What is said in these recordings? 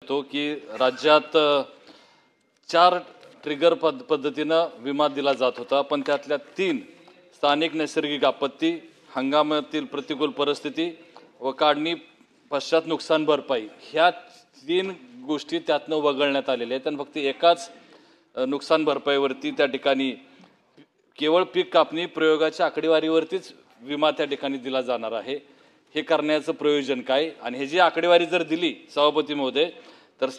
तो की राज्यात 4 ट्रिगर पद्धतीनं विमा दिला जात होता, पण त्यातल्या 3 स्थानिक नैसर्गिक आपत्ती, हंगामातील प्रतिकूल परिस्थिती व काढणी पश्चात नुकसान भरपाई ह्या 3 गोष्टी त्यातनं वगळण्यात आलेल्या आहेत. आणि फक्त एकाच नुकसान भरपाईवरती त्या ठिकाणी केवळ पीक कापणी प्रयोगाच्या आकडेवारीवरतीच विमा त्या ठिकाणी दिला जाणार आहे. हे करण्याचं प्रयोजन काय? आणि हे जी आकडेवारी जर दिली सभापती महोदय, तर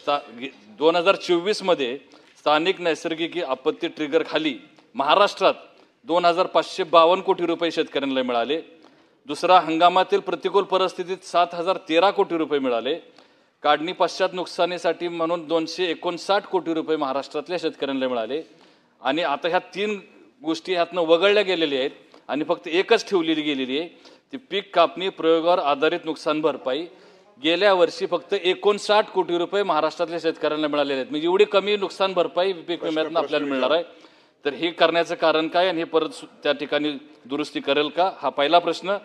2024 मध्ये स्थानिक नैसर्गिक आपत्ती ट्रिगर खाली महाराष्ट्रात 2552 कोटी रुपये शेतकऱ्यांना मिळाले. दुसरा, हंगामातील प्रतिकूल परिस्थितीत 7013 कोटी रुपये मिळाले. काढणी पश्चात नुकसानीसाठी म्हणून 259 कोटी रुपये महाराष्ट्रातल्या शेतकऱ्यांना मिळाले. आणि आता ह्या 3 गोष्टी ह्यातनं वगळल्या गेलेल्या आहेत आणि फक्त एकच ठेवलेली गेलेली आहे, ती पीक कापणी प्रयोगावर आधारित नुकसान भरपाई. गेल्या वर्षी फक्त 59 कोटी रुपये महाराष्ट्रातल्या शेतकऱ्यांना मिळालेले आहेत. म्हणजे एवढी कमी नुकसान भरपाई पीक विम्यातून आपल्याला मिळणार आहे. तर हे करण्याचं कारण काय आणि हे परत त्या ठिकाणी दुरुस्ती करेल का, हा पहिला प्रश्न.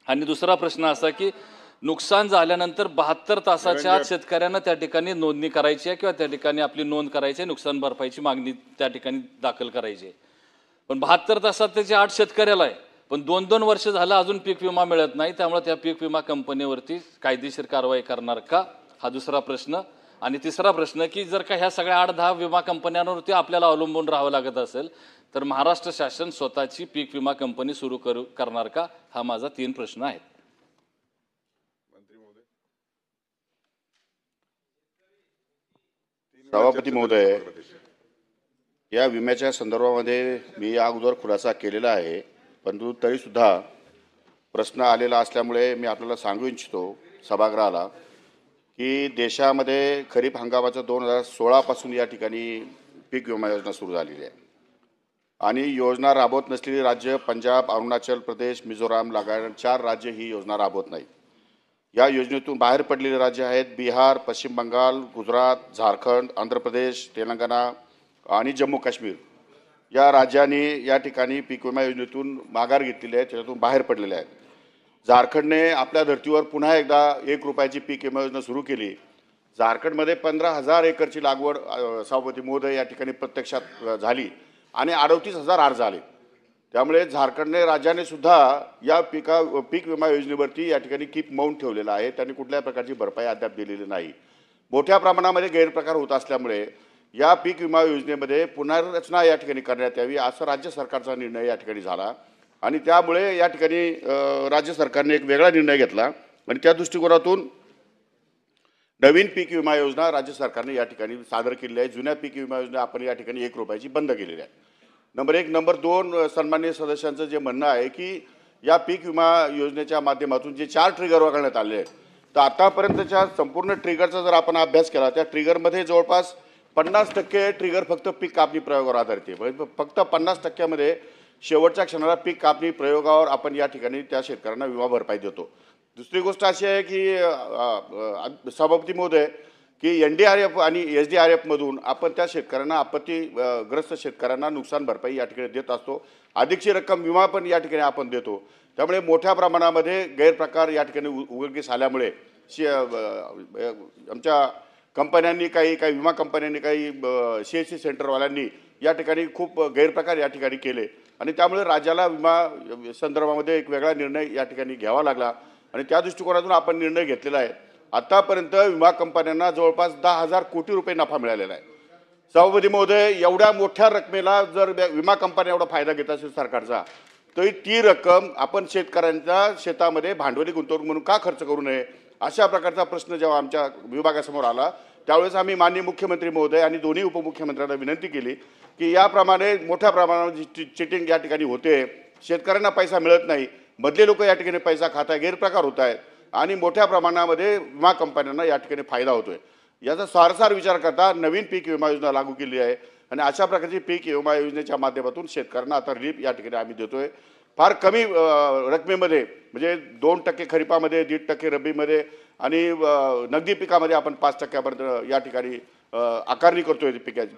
आणि दुसरा प्रश्न असा की नुकसान झाल्यानंतर 72 तासाच्या आत शेतकऱ्यांना त्या ठिकाणी नोंदणी करायची आहे किंवा त्या ठिकाणी आपली नोंद करायची आहे, नुकसान भरपाईची मागणी त्या ठिकाणी दाखल करायची आहे. पण 72 तासात त्याच्या 8 शेतकऱ्याला आहे, पण 2-2 वर्ष झालं अजून पीक विमा मिळत नाही. त्यामुळे त्या पीक विमा कंपनीवरती कायदेशीर कारवाई करणार का, हा दुसरा प्रश्न. आणि तिसरा प्रश्न की जर का ह्या सगळ्या 8-10 विमा कंपन्यांवरती आपल्याला अवलंबून राहावं लागत असेल, तर महाराष्ट्र शासन स्वतःची पीक विमा कंपनी सुरू करणार का, हा माझा 3 प्रश्न आहेत. सभापती महोदय, या विम्याच्या संदर्भामध्ये मी या अगोदर खुलासा केलेला आहे, परंतु तरीसुद्धा प्रश्न आलेला असल्यामुळे मी आपल्याला सांगू इच्छितो सभागृहाला की देशामध्ये खरीप हंगामाचं 2016 पासून या ठिकाणी पीक विमा योजना सुरू झालेली आहे. आणि योजना राबवत नसलेली राज्य पंजाब, अरुणाचल प्रदेश, मिझोराम लगायत 4 राज्य ही योजना राबवत नाही. या योजनेतून बाहेर पडलेले राज्य आहेत बिहार, पश्चिम बंगाल, गुजरात, झारखंड, आंध्र प्रदेश, तेलंगणा आणि जम्मू काश्मीर. या राज्यांनी या ठिकाणी पीक विमा योजनेतून माघार घेतलेली आहे, त्याच्यातून बाहेर पडलेले आहेत. झारखंडने आपल्या धर्तीवर पुन्हा एकदा 1 रुपयाची पीक विमा योजना सुरू केली. झारखंडमध्ये 15,000 एकरची लागवड सभापती महोदय या ठिकाणी प्रत्यक्षात झाली आणि 38,000 अर्ज आले. त्यामुळे झारखंडने राज्याने सुद्धा या पीक विमा योजनेवरती या ठिकाणी कीप मौन ठेवलेला आहे. त्यांनी कुठल्याही प्रकारची भरपाई अद्याप दिलेली नाही. मोठ्या प्रमाणामध्ये गैरप्रकार होत असल्यामुळे या पीक विमा योजनेमध्ये पुनर्रचना या ठिकाणी करण्यात यावी असा राज्य सरकारचा निर्णय या ठिकाणी झाला. आणि त्यामुळे या ठिकाणी राज्य सरकारने एक वेगळा निर्णय घेतला आणि त्या दृष्टिकोनातून नवीन पीक विमा योजना राज्य सरकारने या ठिकाणी सादर केली आहे. जुन्या पीक विमा योजना आपण या ठिकाणी 1 रुपयाची बंद केलेली आहे. नंबर 1. नंबर 2, सन्माननीय सदस्यांचं जे म्हणणं आहे की या पीक विमा योजनेच्या माध्यमातून जे 4 ट्रिगर वगळण्यात आले आहेत, तर आतापर्यंतच्या संपूर्ण ट्रिगरचा जर आपण अभ्यास केला, त्या ट्रिगरमध्ये जवळपास 50% ट्रिगर फक्त पीक कापणी प्रयोगावर आधारित आहे. फक्त 50%मध्ये शेवटच्या क्षणाला पीक कापणी प्रयोगावर आपण या ठिकाणी त्या शेतकऱ्यांना विमा भरपाई देतो. दुसरी गोष्ट अशी आहे की सभापती महोदय की NDRF आणि SDRF मधून आपण त्या शेतकऱ्यांना आपत्तीग्रस्त शेतकऱ्यांना नुकसान भरपाई या ठिकाणी देत असतो. अधिकची रक्कम विमा पण या ठिकाणी आपण देतो. त्यामुळे मोठ्या प्रमाणामध्ये गैरप्रकार या ठिकाणी उघडकीस आल्यामुळे आमच्या कंपन्यांनी काही विमा कंपन्यांनी काही CSC सेंटरवाल्यांनी या ठिकाणी खूप गैरप्रकार या ठिकाणी केले आणि त्यामुळे राज्याला विमा संदर्भामध्ये एक वेगळा निर्णय या ठिकाणी घ्यावा लागला आणि त्या दृष्टिकोनातून आपण निर्णय घेतलेला आहे. आतापर्यंत विमा कंपन्यांना जवळपास 10,000 कोटी रुपये नफा मिळालेला आहे. सभापती महोदय, एवढ्या मोठ्या रकमेला जर विमा कंपन्या एवढा फायदा घेत असेल सरकारचा, तरी ती रक्कम आपण शेतकऱ्यांच्या शेतामध्ये भांडवली गुंतवणूक म्हणून का खर्च करू नये, अशा प्रकारचा प्रश्न जेव्हा आमच्या विभागासमोर आला, त्यावेळेस आम्ही माननीय मुख्यमंत्री महोदय आणि दोन्ही उपमुख्यमंत्र्यांना विनंती केली की याप्रमाणे मोठ्या प्रमाणावर चिटिंग या ठिकाणी होते, शेतकऱ्यांना पैसा मिळत नाही, मधले लोक या ठिकाणी पैसा खात आहे, गैरप्रकार होत आहेत आणि मोठ्या प्रमाणामध्ये विमा कंपन्यांना या ठिकाणी फायदा होतोय. याचा सारसार विचार करता नवीन पीक विमा योजना लागू केली आहे आणि अशा प्रकारची पीक विमा योजनेच्या माध्यमातून शेतकऱ्यांना आता रिलीफ या ठिकाणी आम्ही देतोय. फार कमी रकमेमध्ये, म्हणजे 2% खरीपामध्ये, 1.5% रब्बीमध्ये आणि नगदी पिकामध्ये आपण 5%पर्यंत या ठिकाणी आकारणी करतोय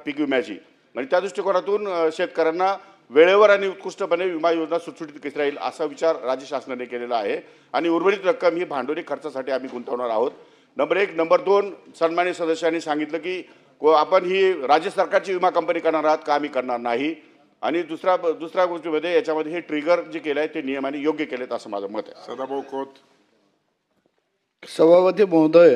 पीक विम्याची. आणि त्या दृष्टिकोनातून शेतकऱ्यांना वेळेवर आणि उत्कृष्टपणे विमा योजना सुटसुटीत कशी राहील असा विचार राज्य शासनाने केलेला आहे आणि उर्वरित रक्कम ही भांडवली खर्चासाठी आम्ही गुंतवणार आहोत. नंबर 1. नंबर 2, सन्माननीय सदस्यांनी सांगितलं की आपण ही राज्य सरकारची विमा कंपनी करणार आहात का? आम्ही करणार नाही. आणि दुसऱ्या गोष्टीमध्ये याच्यामध्ये हे ट्रिगर जे केलं आहे ते नियमाने योग्य केलेत असं माझं मत आहे. सदाभाऊ खोत. सभापती महोदय,